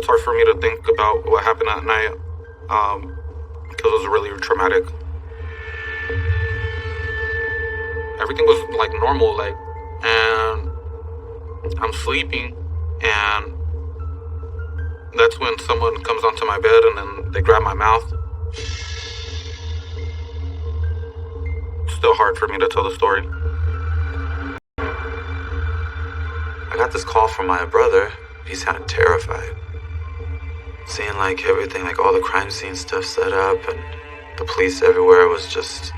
it's hard for me to think about what happened that night, because it was really traumatic. Everything was like normal, and I'm sleeping, and that's when someone comes onto my bed and then they grab my mouth. Still hard for me to tell the story. I got this call from my brother. He sounded terrified. Seeing like everything, like all the crime scene stuff set up and the police everywhere it was just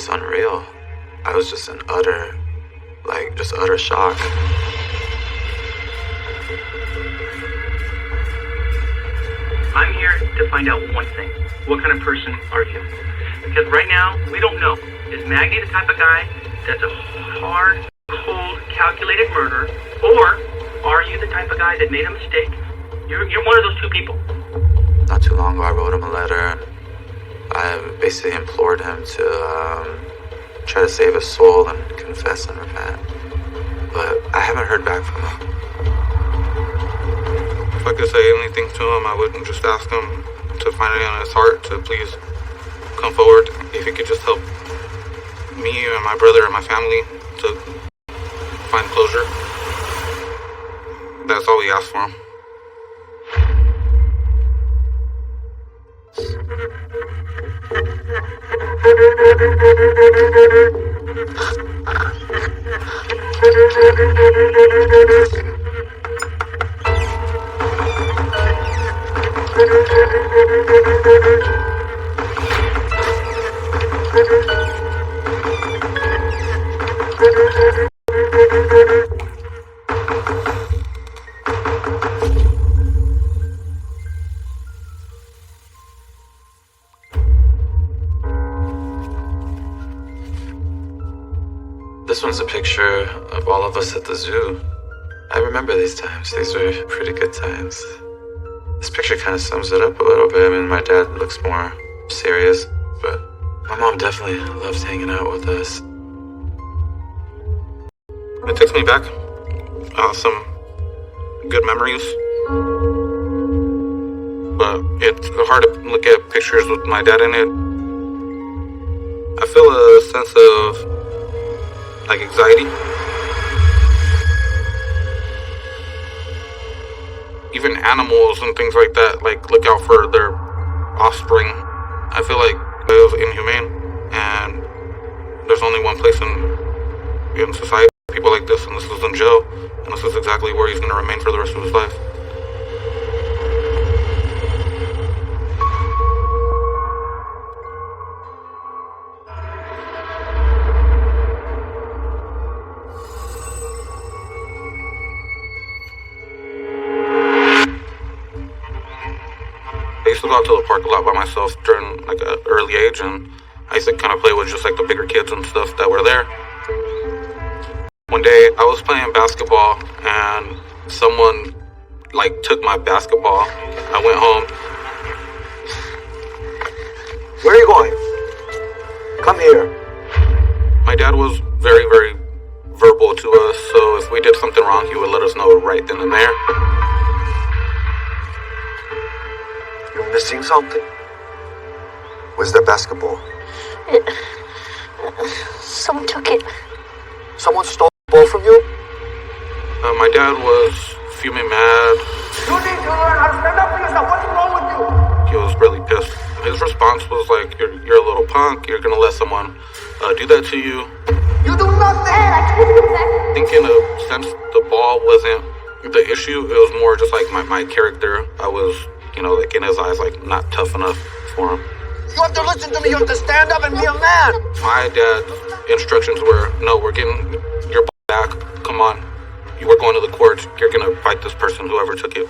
unreal. I was just in utter shock. I'm here to find out one thing. What kind of person are you? Because right now, we don't know. Is Maggie the type of guy that's a hard, cold, calculated murderer? Or are you the type of guy that made a mistake? You're one of those two people. Not too long ago, I wrote him a letter, and I basically implored him to try to save his soul and confess and repent. But I haven't heard back from him. If I could say anything to him, I would just ask him to find it in his heart to please come forward. If he could just help me and my brother and my family to find closure. That's all we ask for him. This one's a picture of all of us at the zoo. I remember these times. These were pretty good times. This picture kind of sums it up a little bit. I mean, my dad looks more serious, but my mom definitely loves hanging out with us. It takes me back some good memories, but it's hard to look at pictures with my dad in it. I feel a sense of anxiety. Even animals and things like that, look out for their offspring. I feel like it was inhumane, and there's only one place in society people like this, and this is in jail, and this is exactly where he's going to remain for the rest of his life. I used to go out to the park a lot by myself during an early age, and I used to kind of play with just the bigger kids and stuff that were there. One day I was playing basketball and someone took my basketball. I went home. Where are you going? Come here. My dad was very, very verbal to us, so if we did something wrong, he would let us know right then and there. You're missing something? Where's the basketball? Someone took it. Someone stole the ball from you? My dad was fuming mad. You need to learn how to stand up for yourself. What's wrong with you? He was really pissed. His response was you're a little punk. You're gonna let someone do that to you. You do nothing. I think in a sense the ball wasn't the issue. It was more just my character. I was, in his eyes, not tough enough for him. You have to listen to me. You have to stand up and be a man. My dad's instructions were, no, we're getting your back. Come on. You were going to the courts. You're going to fight this person, whoever took it.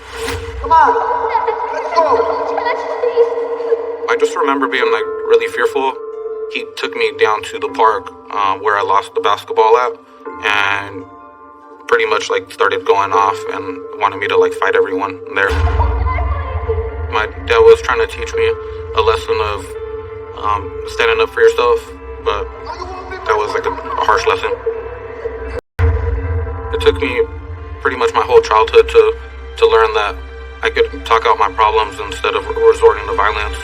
Come on. Let's go. I just remember being really fearful. He took me down to the park where I lost the basketball at, and pretty much started going off and wanted me to fight everyone there. My dad was trying to teach me a lesson of standing up for yourself, but that was a harsh lesson. It took me pretty much my whole childhood to learn that I I could talk out my problems instead of resorting to violence.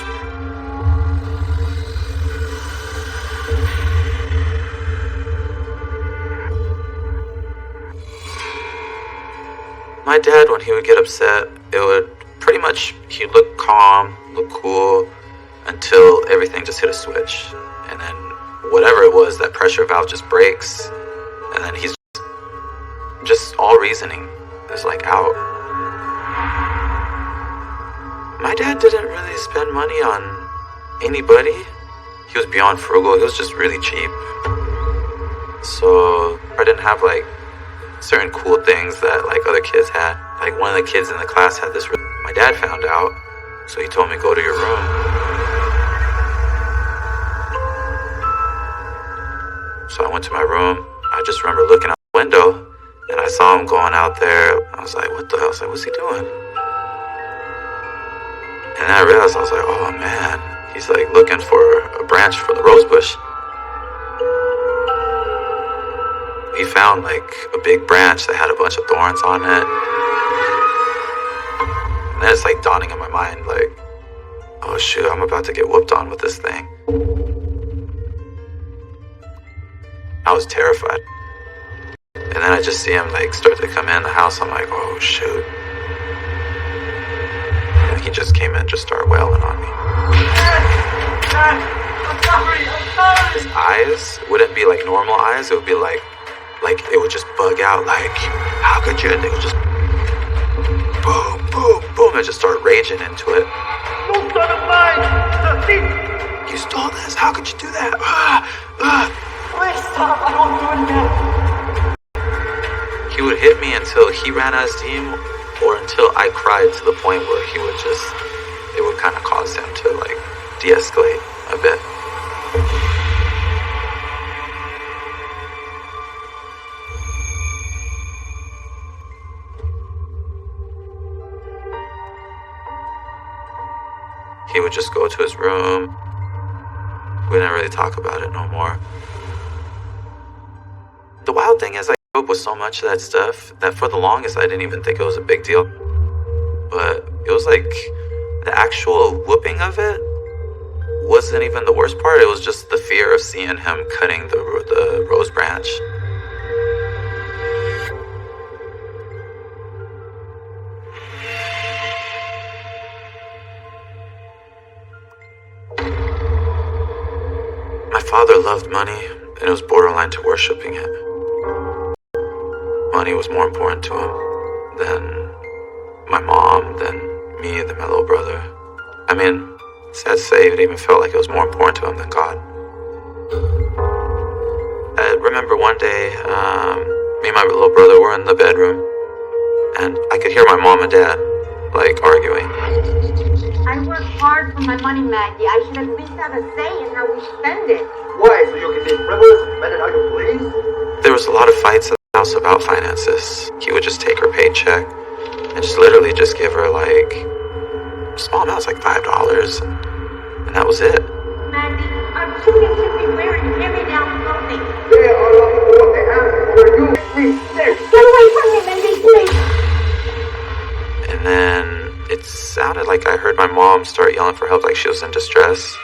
My dad, when he would get upset, it would pretty much, he'd look calm, look cool, until everything just hit a switch. And then whatever it was, that pressure valve just breaks, and then he's just all reasoning is like out. My dad didn't really spend money on anybody. He was beyond frugal. He was just really cheap. So I didn't have like certain cool things that like other kids had. Like one of the kids in the class had this. My dad found out, so he told me, go to your room. So I went to my room. I just remember looking out the window and I saw him going out there. I was like, what the hell? I was like, what's he doing? And then I realized, I was like, oh man, he's like looking for a branch for the rose bush. He found like a big branch that had a bunch of thorns on it. And then it's like dawning in my mind, like, oh shoot, I'm about to get whooped on with this thing. I was terrified. And then I just see him like start to come in the house. I'm like, oh shoot. And he just came in, just started wailing on me. His eyes wouldn't be like normal eyes. It would be like it would just bug out, like, how could you? And they would just boom, boom, boom, and just start raging into it. No son of mine! You stole this? How could you do that? Please stop, I don't do it again. He would hit me until he ran out of steam, or until I cried to the point where he would just, it would kind of cause him to like de-escalate a bit. He would just go to his room. We didn't really talk about it no more. The wild thing is I grew up with so much of that stuff that for the longest I didn't even think it was a big deal. But it was like the actual whooping of it wasn't even the worst part. It was just the fear of seeing him cutting the rose branch. My father loved money, and it was borderline to worshiping it. Money was more important to him than my mom, than me, than my little brother. I mean, sad to say, it even felt like it was more important to him than God. I remember one day, me and my little brother were in the bedroom, and I could hear my mom and dad, like, arguing. I work hard for my money, Maggie. I should at least have a say in how we spend it. Why? So you can be frivolous and spend it how you please? There was a lot of fights in the house about finances. He would just take her paycheck and just literally just give her like small amounts, like $5, and that was it. Maggie, our students should be wearing hand-me-down clothing. They are looking for what they have for you. Please, there. Get away from me, Maggie, please. And then it sounded like I heard my mom start yelling for help, like she was in distress.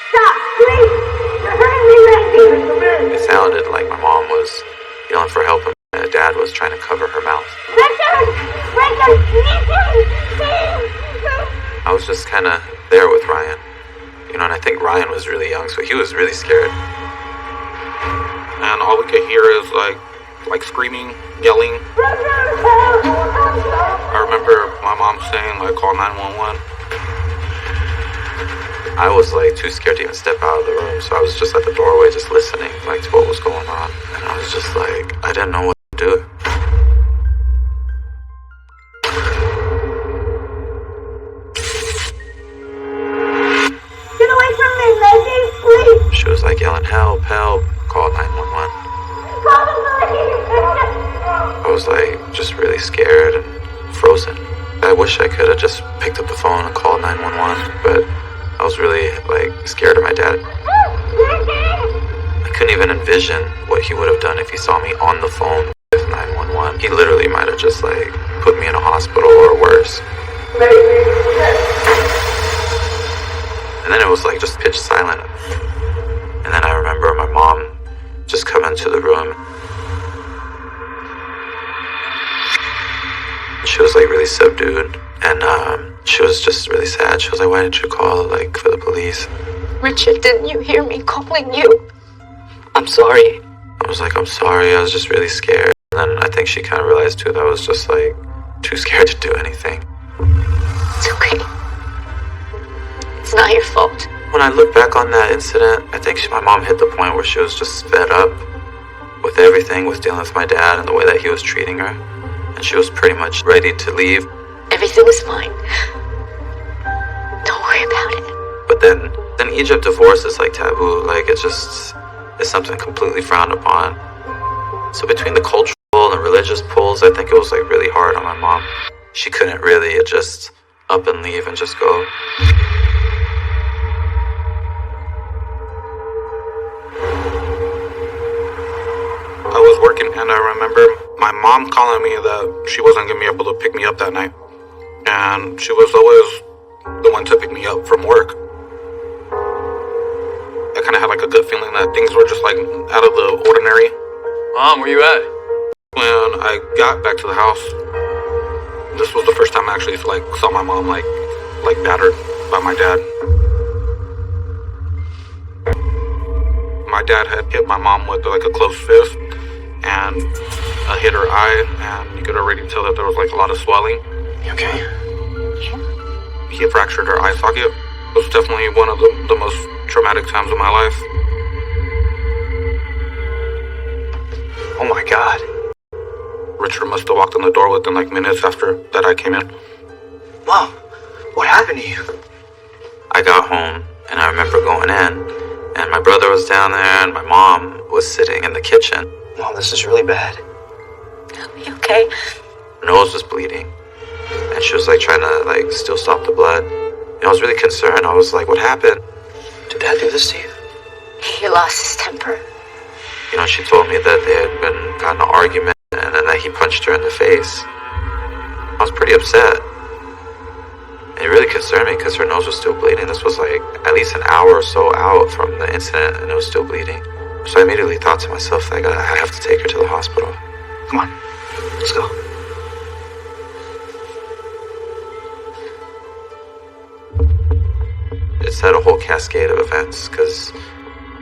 Stop, please. You're hurting me, Maggie. It sounded like my mom was yelling for help and my dad was trying to cover her mouth. Richard! Richard! Please! I was just kind of there with Ryan. You know, and I think Ryan was really young, so he was really scared. And all we could hear is like screaming, yelling. I remember my mom saying, like, call 911. I was like too scared to even step out of the room, so I was just at the doorway just listening like to what was going on. And I was just like, I didn't know what to do. Get away from me, Maggie, please. She was like yelling, help, help, call 911. Call the police. I was like just really scared and frozen. I wish I could have just picked up the phone and called 911, but I was really like scared of my dad. I couldn't even envision what he would have done if he saw me on the phone with 911. He literally might have just like put me in a hospital or worse. And then it was like just pitch silent. And then I remember my mom just come into the room. She was like really subdued, and she was just really sad. She was like, "Why didn't you call like for the police?" Richard, didn't you hear me calling you? I'm sorry. I was like, "I'm sorry, I was just really scared." And then I think she kind of realized too that I was just like too scared to do anything. It's okay. It's not your fault. When I look back on that incident, I think my mom hit the point where she was just fed up with everything, with dealing with my dad and the way that he was treating her. And she was pretty much ready to leave. Everything is fine. Don't worry about it. But then in Egypt, divorce is like taboo. Like it's something completely frowned upon. So between the cultural and religious pulls, I think it was like really hard on my mom. She couldn't really just up and leave and just go. I was working and I remember my mom calling me that she wasn't going to be able to pick me up that night. And she was always the one to pick me up from work. I kind of had like a gut feeling that things were just like out of the ordinary. Mom, where you at? When I got back to the house, this was the first time I actually like saw my mom like battered by my dad. My dad had hit my mom with like a closed fist and hit her eye, and you could already tell that there was like a lot of swelling. You okay? He fractured her eye socket. It was definitely one of the most traumatic times of my life. Oh my God. Richard must have walked in the door within like minutes after that I came in. Mom, what happened to you? I got home and I remember going in, and my brother was down there and my mom was sitting in the kitchen. Mom, this is really bad. Are you okay? Her nose was bleeding, and she was like trying to like still stop the blood. And I was really concerned. I was like, "What happened?" Did Dad do this to you? He lost his temper. You know, she told me that they had gotten an argument and then that he punched her in the face. I was pretty upset. And it really concerned me because her nose was still bleeding. This was like at least an hour or so out from the incident, and it was still bleeding. So I immediately thought to myself, like, I have to take her to the hospital. Come on, let's go. It set a whole cascade of events because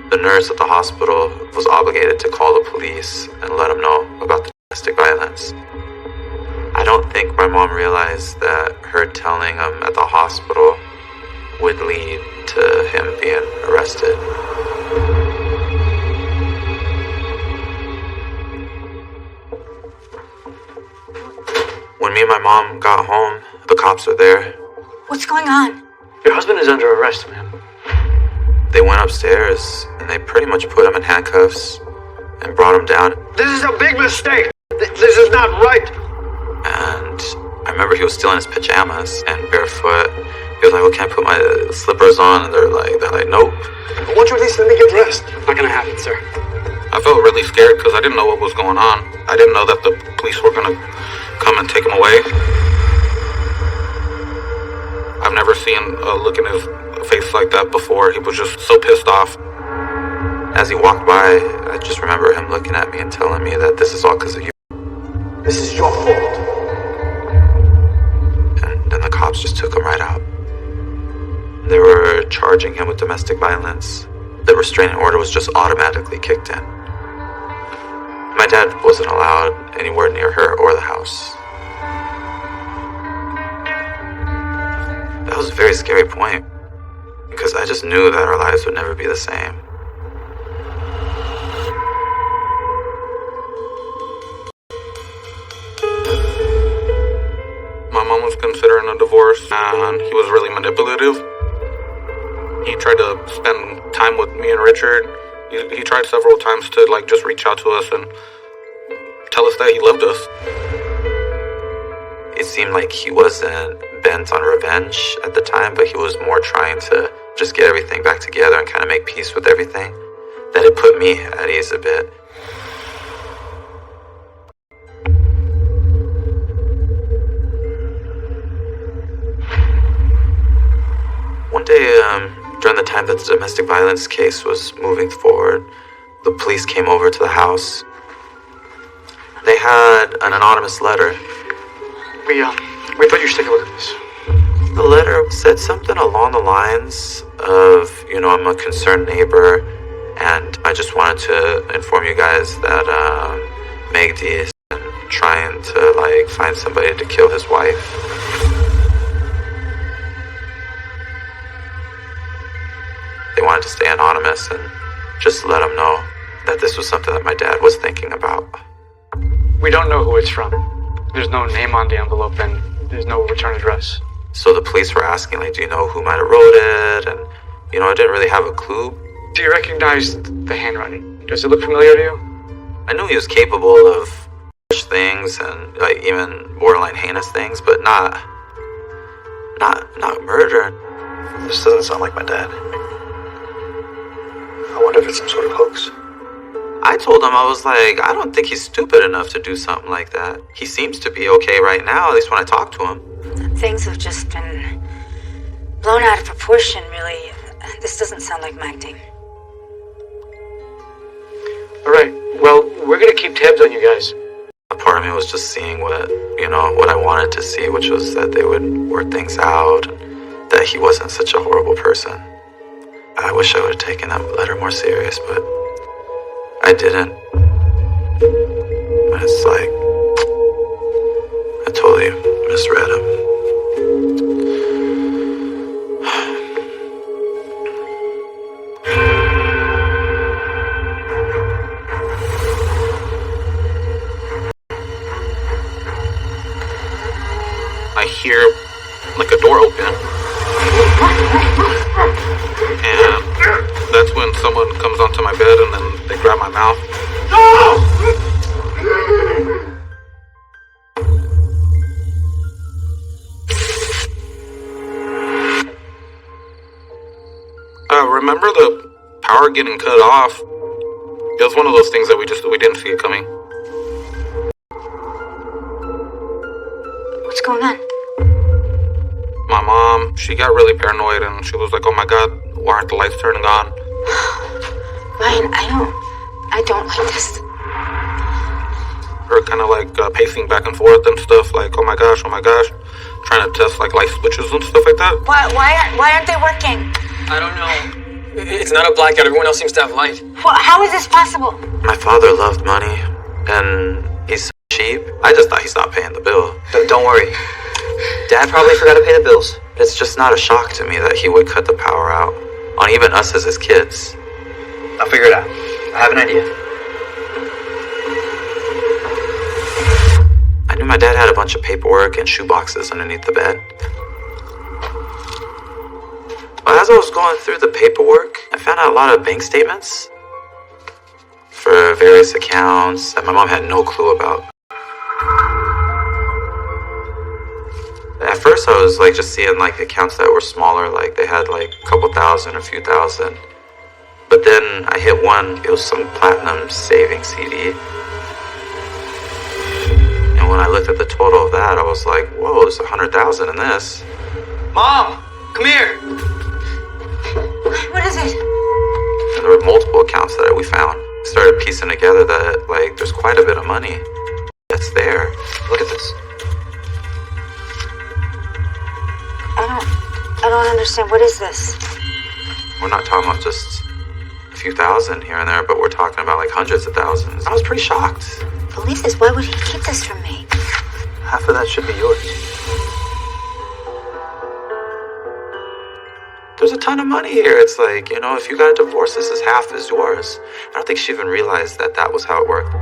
the nurse at the hospital was obligated to call the police and let them know about the domestic violence. I don't think my mom realized that her telling him at the hospital would lead to him being arrested. When me and my mom got home, the cops were there. What's going on? Your husband is under arrest, ma'am. They went upstairs and they pretty much put him in handcuffs and brought him down. This is a big mistake. This is not right. And I remember he was still in his pajamas and barefoot. He was like, "Well, can I put my slippers on?" And they're like, "Nope." I want you at least let me get dressed. Not gonna happen, sir. I felt really scared because I didn't know what was going on. I didn't know that the police were going to come and take him away. I've never seen a look in his face like that before. He was just so pissed off. As he walked by, I just remember him looking at me and telling me that this is all because of you. This is your fault. And then the cops just took him right out. They were charging him with domestic violence. The restraining order was just automatically kicked in. My dad wasn't allowed anywhere near her or the house. That was a very scary point, because I just knew that our lives would never be the same. My mom was considering a divorce, and he was really manipulative. He tried to spend time with me and Richard. He tried several times to like just reach out to us and tell us that he loved us. It seemed like he wasn't bent on revenge at the time, but he was more trying to just get everything back together and kind of make peace with everything. That it put me at ease a bit. time that the domestic violence case was moving forward, the police came over to the house. They had an anonymous letter. We thought you should take a look at this. The letter said something along the lines of, I'm a concerned neighbor, and I just wanted to inform you guys that Magdi is trying to find somebody to kill his wife. They wanted to stay anonymous and just let him know that this was something that my dad was thinking about. We don't know who it's from. There's no name on the envelope and there's no return address. So the police were asking, do you know who might have wrote it? And, I didn't really have a clue. Do you recognize the handwriting? Does it look familiar to you? I knew he was capable of such things and even borderline heinous things, but not murder. This doesn't sound like my dad. I wonder if it's some sort of hoax. I told him, I was like, I don't think he's stupid enough to do something like that. He seems to be okay right now, at least when I talk to him. Things have just been blown out of proportion, really. This doesn't sound like Magdi. Alright, well, we're gonna keep tabs on you guys. A part of me was just seeing what I wanted to see, which was that they would work things out, and that he wasn't such a horrible person. I wish I would have taken that letter more serious, but I didn't. And it's like, I totally misread him. I hear a door open, and that's when someone comes onto my bed and then they grab my mouth. Remember the power getting cut off? It was one of those things that we didn't see it coming. What's going on? My mom, she got really paranoid and she was like, oh my god, why aren't the lights turning on? Ryan, I don't like this. Her kind of pacing back and forth and stuff, like, oh my gosh, trying to test light switches and stuff like that. Why aren't they working? I don't know. It's not a blackout. Everyone else seems to have light. Well, how is this possible? My father loved money, and he's so cheap. I just thought he's not paying the bill. Don't worry. Dad probably forgot to pay the bills. It's just not a shock to me that he would cut the power out on even us as his kids. I'll figure it out. I have an idea. I knew my dad had a bunch of paperwork and shoeboxes underneath the bed. But as I was going through the paperwork, I found out a lot of bank statements for various accounts that my mom had no clue about. At first I was just seeing accounts that were smaller, they had a couple thousand, a few thousand. But then I hit one, it was some platinum savings CD. And when I looked at the total of that, I was like, whoa, there's 100,000 in this. Mom, come here. What is it? And there were multiple accounts that we found. Started piecing together that there's quite a bit of money that's there. Look at this. I don't understand. What is this? We're not talking about just a few thousand here and there, but we're talking about hundreds of thousands. I was pretty shocked. Believe this. Why would he keep this from me? Half of that should be yours. There's a ton of money here. It's if you got a divorce, half is yours. I don't think she even realized that was how it worked.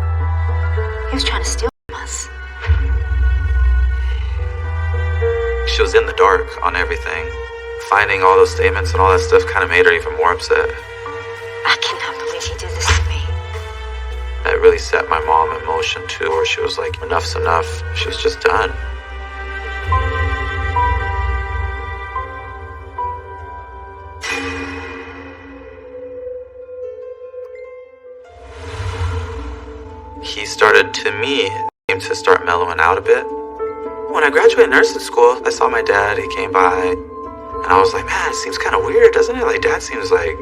He was trying to steal from us. She was in the dark on everything. Finding all those statements and all that stuff kind of made her even more upset. I cannot believe he did this to me. That really set my mom in motion too, where she was like, enough's enough. She was just done. He started, to me, seemed to start mellowing out a bit. When I graduated nursing school, I saw my dad. He came by. And I was like, man, it seems kind of weird, doesn't it? Like, Dad seems like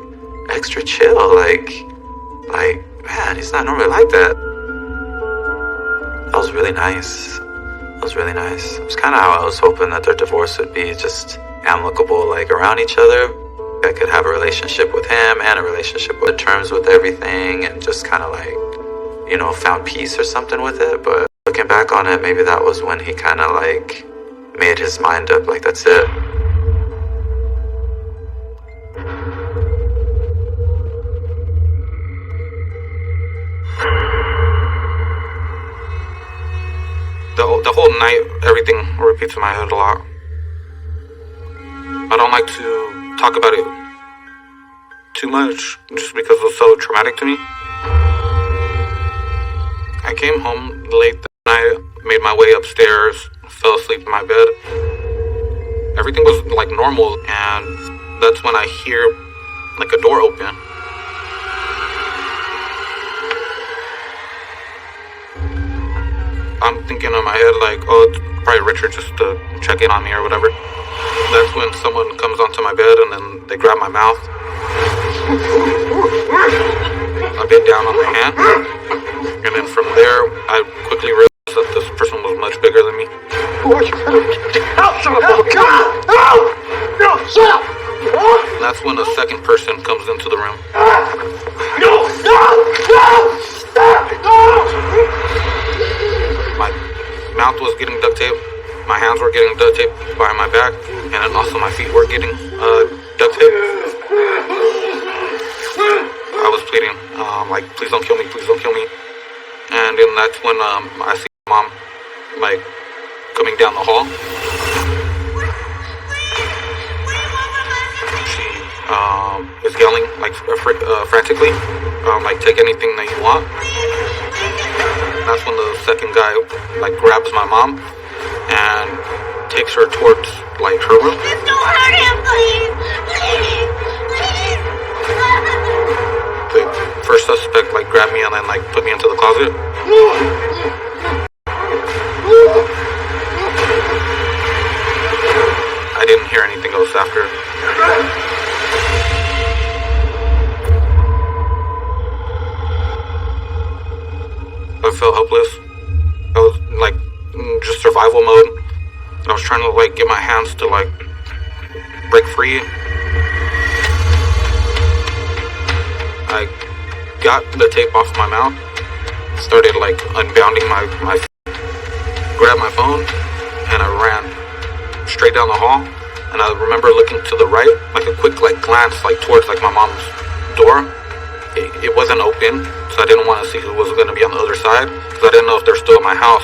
extra chill. Like, man, he's not normally like that. That was really nice. That was really nice. It was kind of how I was hoping that their divorce would be, just amicable, like around each other. I could have a relationship with him and a relationship with terms with everything, and just kind of like, you know, found peace or something with it. But looking back on it, maybe that was when he kind of like made his mind up, like, that's it. The whole night, everything repeats in my head a lot. I don't like to talk about it too much, just because it was so traumatic to me. I came home late that night, made my way upstairs, fell asleep in my bed. Everything was like normal, and that's when I hear like a door open. I'm thinking in my head like, oh, it's probably Richard just to check in on me or whatever. That's when someone comes onto my bed and then they grab my mouth. I bit down on my hand, and then from there, I quickly realized that this person was much bigger than me. And that's when a second person comes into the room. My mouth was getting duct taped, my hands were getting duct taped behind my back, and then also my feet were getting duct taped. I was pleading, like, please don't kill me, please don't kill me. And then that's when I see Mom, like, coming down the hall. She is yelling, like, frantically, like, take anything that you want. And that's when the second guy, like, grabs my mom and takes her towards, like, her room. Just don't hurt him, please! Please! Please! The first suspect, like, grabbed me and then, like, put me into the closet. I didn't hear anything else after. I felt helpless. I was, like, in just survival mode. I was trying to, like, get my hands to, like, break free. I got the tape off my mouth, started, like, unbounding my grabbed my phone, and I ran straight down the hall. And I remember looking to the right, like a quick, like, glance, like, towards, like, my mom's door. It wasn't open, so I didn't want to see who was going to be on the other side, because I didn't know if they're still in my house.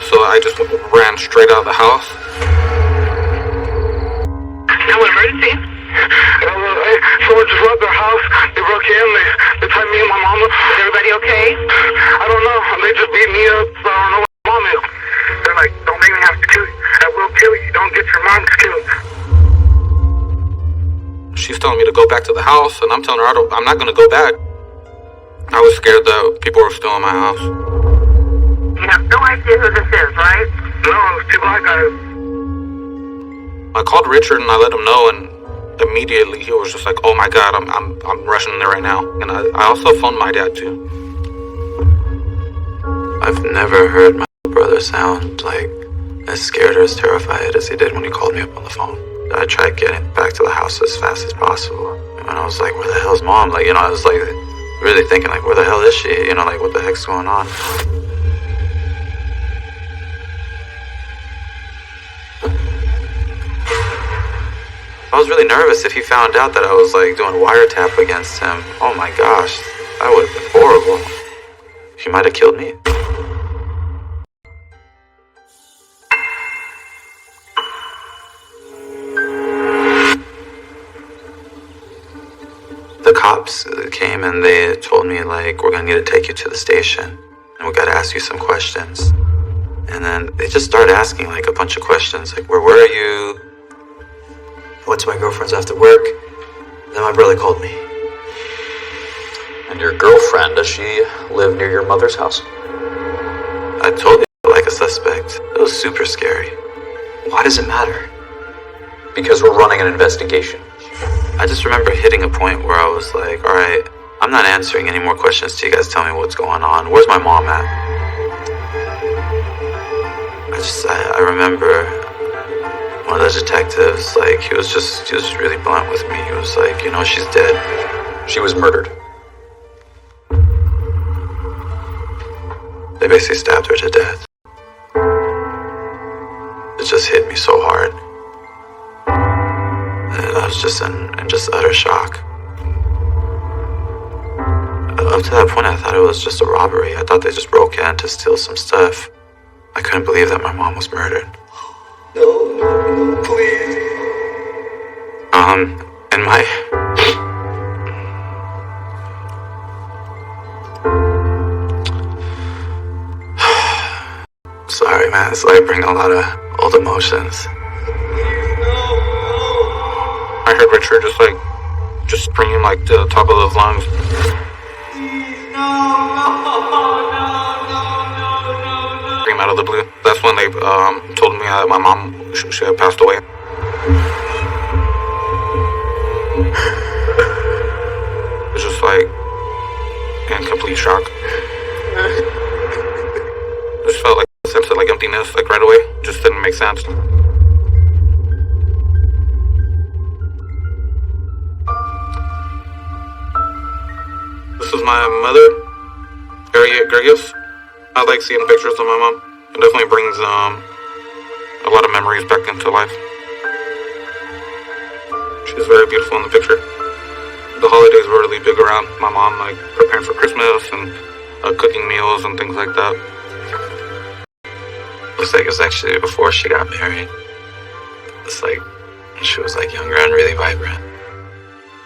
So I just ran straight out of the house. No emergency? Someone just robbed our house. They broke in. They tied me and my mama. Is everybody okay? I don't know. They just beat me up. So I don't know where my mom is. They're like, don't make me have to kill you. I will kill you. Don't get your mom killed. She's telling me to go back to the house, and I'm telling her I'm not going to go back. I was scared that people were still in my house. You have no idea who this is, right? No, it's two black guys. I called Richard and I let him know, and immediately he was just like, "Oh my God, I'm rushing there right now." And I also phoned my dad too. I've never heard my brother sound like as scared or as terrified as he did when he called me up on the phone. I tried getting back to the house as fast as possible. And I was like, where the hell's Mom? Like, you know, I was like really thinking, like, where the hell is she? You know, like, what the heck's going on? I was really nervous if he found out that I was, like, doing wiretap against him. Oh my gosh, that would have been horrible. He might have killed me. The cops came and they told me, like, we're gonna need to take you to the station and we gotta ask you some questions. And then they just started asking, like, a bunch of questions, like, where were you? I went to my girlfriend's after work. Then my brother called me. And your girlfriend, does she live near your mother's house? I told you, like a suspect. It was super scary. Why does it matter? Because we're running an investigation. I just remember hitting a point where I was like, all right, I'm not answering any more questions to you guys. Tell me what's going on. Where's my mom at? I remember one of the detectives, like, he was just really blunt with me. He was like, you know, she's dead. She was murdered. They basically stabbed her to death. It just hit me so hard. And I was just in just utter shock. Up to that point, I thought it was just a robbery. I thought they just broke in to steal some stuff. I couldn't believe that my mom was murdered. No, please. And my... Sorry, man. It's like bringing a lot of old emotions. I heard Richard just scream like to the top of his lungs. Scream out of the blue. That's when they told me that my mom she had passed away. It was just like in complete shock. Just felt like a sense of like emptiness, like right away. Just didn't make sense. This is my mother, Harriet Gregius. I like seeing pictures of my mom. It definitely brings a lot of memories back into life. She's very beautiful in the picture. The holidays were really big around my mom, like preparing for Christmas and cooking meals and things like that. Looks like it was actually before she got married. It's like she was like younger and really vibrant.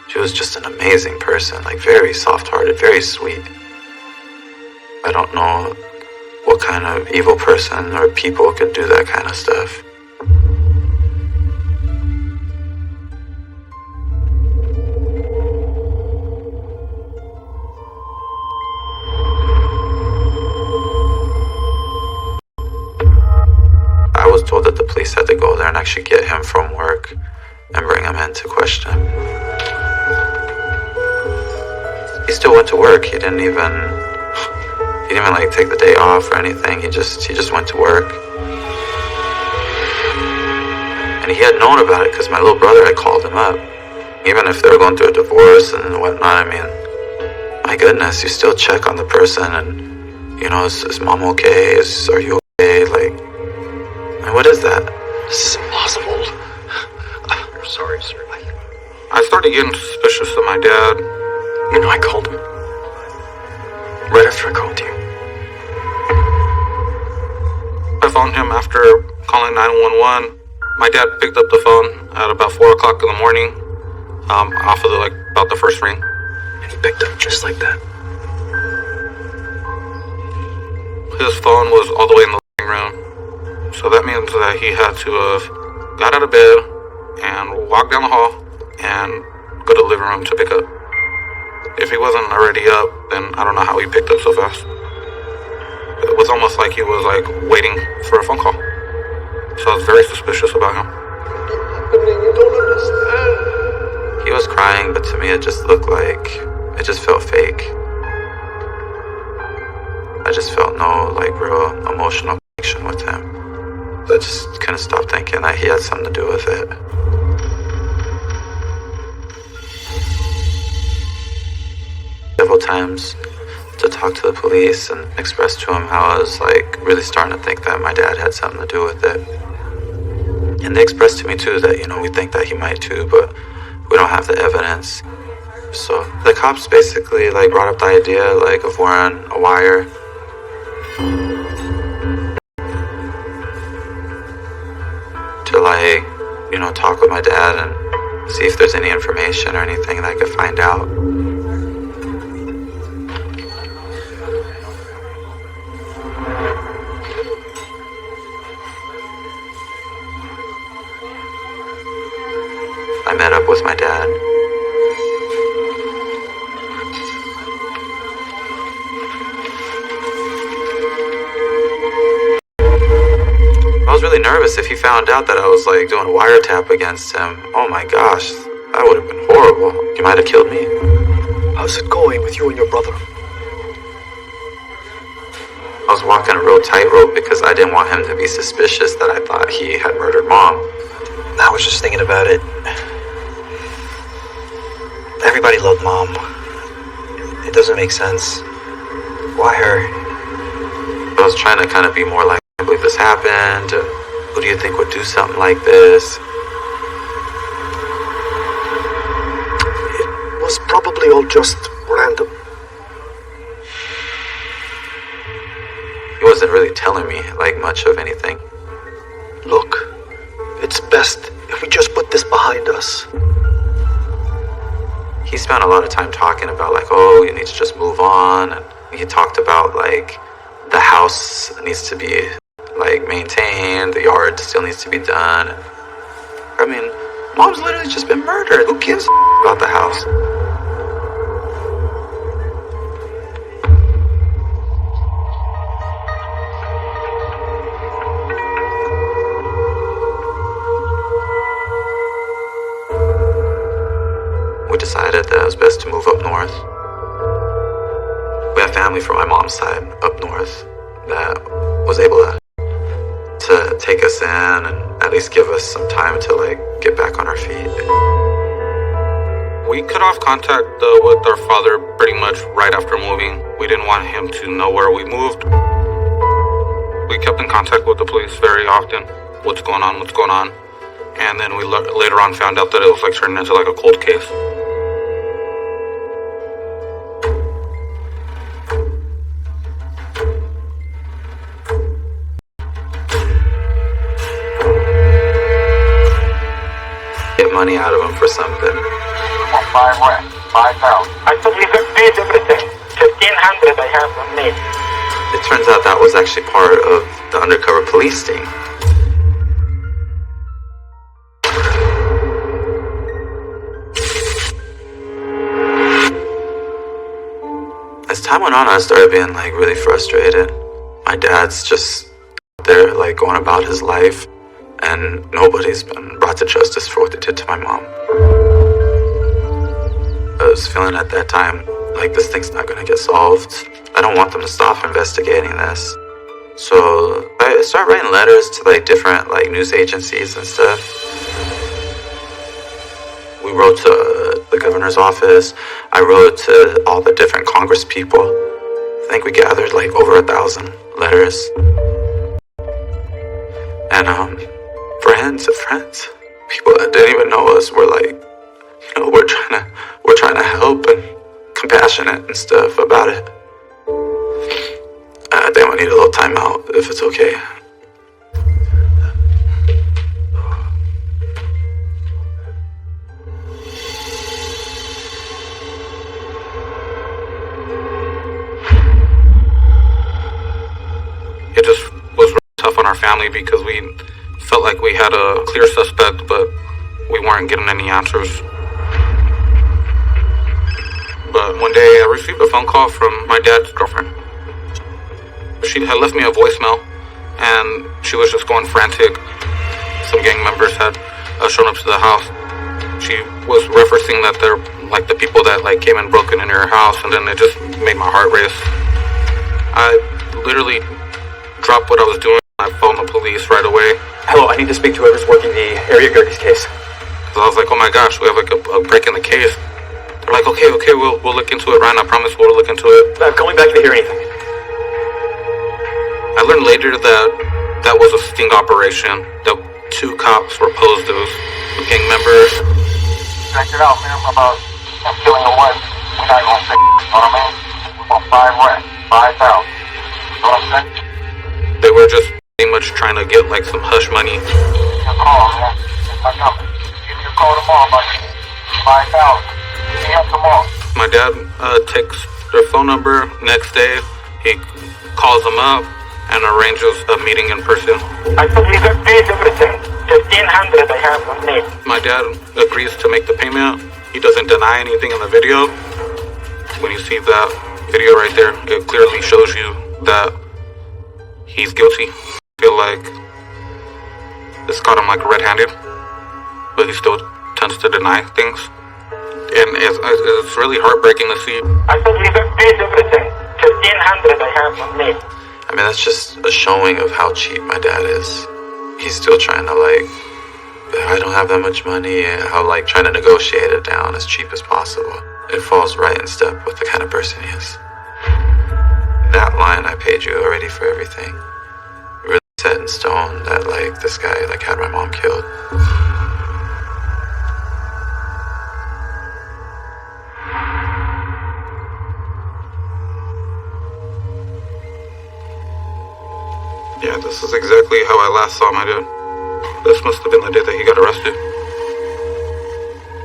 She was just an amazing person, like very soft-hearted, very sweet. I don't know what kind of evil person or people could do that kind of stuff. I was told that the police had to go there and actually get him from work and bring him in to question him. He still went to work. He didn't even like take the day off or anything. He just went to work. And he had known about it because my little brother had called him up. Even if they were going through a divorce and whatnot, I mean, my goodness, you still check on the person and, you know, is mom okay? Are you okay? Like, what is that? This is impossible. I'm sorry, sir. I started getting suspicious of my dad. You know, I called him. Right after I called you. I phoned him after calling 911. My dad picked up the phone at about 4 o'clock in the morning, off of about the first ring. And he picked up just like that. His phone was all the way in the living room, so that means that he had to have got out of bed and walked down the hall and go to the living room to pick up. If he wasn't already up, then I don't know how he picked up so fast. It was almost like he was waiting for a phone call. So I was very suspicious about him. You don't understand. He was crying, but to me it just looked like, it just felt fake. I just felt no real emotional connection with him. I just couldn't stop thinking that he had something to do with it. Several times to talk to the police and express to him how I was really starting to think that my dad had something to do with it. And they expressed to me too that, you know, we think that he might too, but we don't have the evidence. So the cops basically brought up the idea of wearing a wire. To you know, talk with my dad and see if there's any information or anything that I could find out. I met up with my dad. I was really nervous if he found out that I was like doing a wiretap against him. Oh my gosh, that would have been horrible. He might have killed me. How's it going with you and your brother? I was walking a real tightrope because I didn't want him to be suspicious that I thought he had murdered Mom. I was just thinking about it. Everybody loved Mom. It doesn't make sense. Why her? I was trying to kind of be more like, I believe this happened. Who do you think would do something like this? It was probably all just random. He wasn't really telling me like much of anything. Look, it's best if we just put this behind us. He spent a lot of time talking about like, oh, you need to just move on. And he talked about like the house needs to be like maintained, the yard still needs to be done. I mean, Mom's literally just been murdered. Who gives a about the house? We decided that it was best to move up north. We have family from my mom's side up north that was able to take us in and at least give us some time to like get back on our feet. We cut off contact with our father pretty much right after moving. We didn't want him to know where we moved. We kept in contact with the police very often. What's going on? And then we later on found out that it was like turned into like a cold case. Get money out of him for something. 5 rent, 5,000. I told you to pay everything. 1,500 I have on me. It turns out that was actually part of the undercover police sting. As time went on, I started being like really frustrated. My dad's just there like going about his life, and nobody's been brought to justice for what they did to my mom. I was feeling at that time like this thing's not gonna get solved. I don't want them to stop investigating this. So I started writing letters to like different like news agencies and stuff. We wrote to the governor's office. I wrote to all the different Congress people. I think we gathered like over 1,000 letters. And friends of friends, people that didn't even know us were like, you know, we're trying to help and compassionate and stuff about it. I think we need a little time out if it's okay. It just was really tough on our family because we felt like we had a clear suspect, but we weren't getting any answers. But one day I received a phone call from my dad's girlfriend. She had left me a voicemail, and she was just going frantic. Some gang members had shown up to the house. She was referencing that they're like the people that like came and broke into her house, and then it just made my heart race. I literally dropped what I was doing. I phoned the police right away. Hello, I need to speak to whoever's working the area Gertie's case. So I was like, oh my gosh, we have like a break in the case. They're like, okay, we'll look into it, Ryan. I promise we'll look into it. I'm calling back if they hear anything. I learned later that was a sting operation. That 2 cops were posed as gang members. Check it out, man. About him killing a wife. We're not gonna say, you know what I mean? On 5 rent, 5,000. You know what I'm saying? They were just pretty much trying to get like some hush money. Give me a call, man. It's my number. Give me a call tomorrow, buddy. 5,000. Give me up tomorrow. My dad takes their phone number. Next day, he calls them up and arranges a meeting in person. I told you to pay everything. 1,500 I have on me. My dad agrees to make the payment. He doesn't deny anything in the video. When you see that video right there, it clearly shows you that he's guilty. I feel like It's caught him like red-handed, but he still tends to deny things. And it's really heartbreaking to see. I said you got paid everything. 1,500 I have on me. I mean, that's just a showing of how cheap my dad is. He's still trying to, like, I don't have that much money, how, like, trying to negotiate it down as cheap as possible. It falls right in step with the kind of person he is. That line, I paid you already for everything, really set in stone that, like, this guy, like, had my mom killed. Yeah, this is exactly how I last saw my dad. This must have been the day that he got arrested.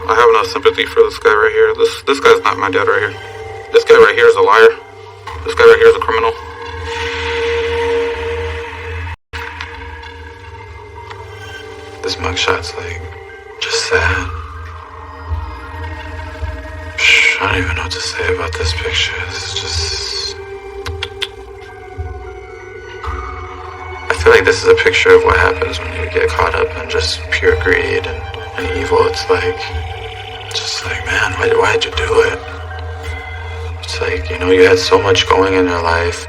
I have no sympathy for this guy right here. This guy's not my dad right here. This guy right here is a liar. This guy right here is a criminal. This mugshot's, like, just sad. I don't even know what to say about this picture. It's just... I feel like this is a picture of what happens when you get caught up in just pure greed and evil. It's like, just like, man, why'd you do it? It's like, you know, you had so much going in your life.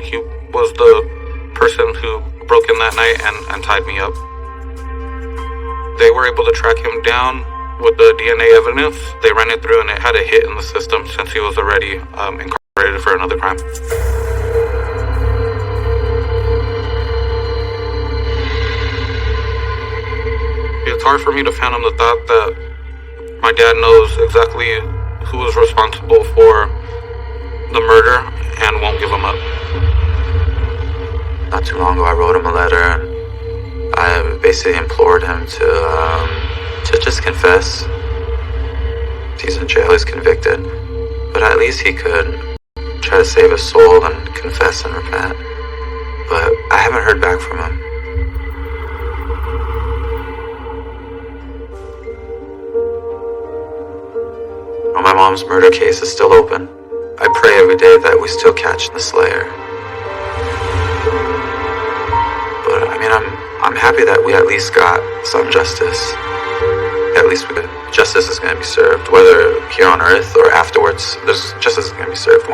He was the person who broke in that night and tied me up. They were able to track him down with the DNA evidence. They ran it through and it had a hit in the system since he was already incarcerated for another crime. It's hard for me to fathom the thought that my dad knows exactly who is responsible for the murder and won't give him up. Not too long ago, I wrote him a letter, and I basically implored him to just confess. He's in jail, he's convicted, but at least he could try to save his soul and confess and repent. But I haven't heard back from him. Well, my mom's murder case is still open. I pray every day that we still catch the slayer. But I mean, I'm happy that we at least got some justice. At least justice is going to be served, whether here on Earth or afterwards. Justice is going to be served.